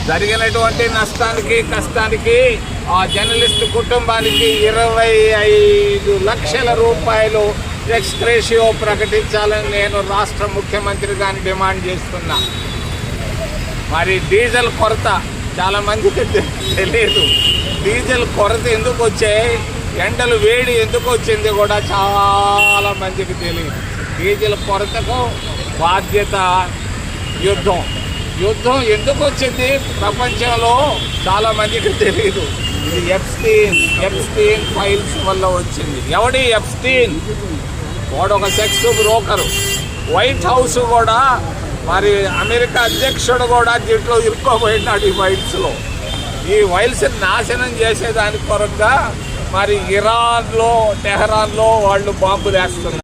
జరిగినటువంటి నష్టానికి కష్టానికి ఆ జర్నలిస్ట్ కుటుంబానికి 25 లక్షల రూపాయలు ఎక్స్గ్రేషియో ప్రకటించాలని నేను రాష్ట్ర ముఖ్యమంత్రి గారిని డిమాండ్ చేస్తున్నా. మరి డీజిల్ కొరత చాలా మందికి తెలియదు. డీజిల్ కొరత ఎందుకు వచ్చాయి, ఎండలు వేడి ఎందుకు వచ్చింది కూడా చాలా మందికి తెలియదు. డీజిల్ కొరతకు బాధ్యత యుద్ధం ఎందుకు వచ్చింది ప్రపంచంలో చాలా మందికి తెలియదు. ఇది ఎప్స్టీన్ ఫైల్స్ వల్ల వచ్చింది. ఎవడి ఎప్స్టీన్? వాడు ఒక సెక్స్ బ్రోకరు. వైట్ హౌస్ కూడా, మరి అమెరికా అధ్యక్షుడు కూడా దీంట్లో ఇరుక్కోబోయినాడు ఈ ఫైల్స్లో. ఈ ఫైల్స్ నాశనం చేసేదాని కొరకుగా మరి ఇరాన్లో, టెహరాన్లో వాళ్ళు బాంబులు వేస్తున్నారు.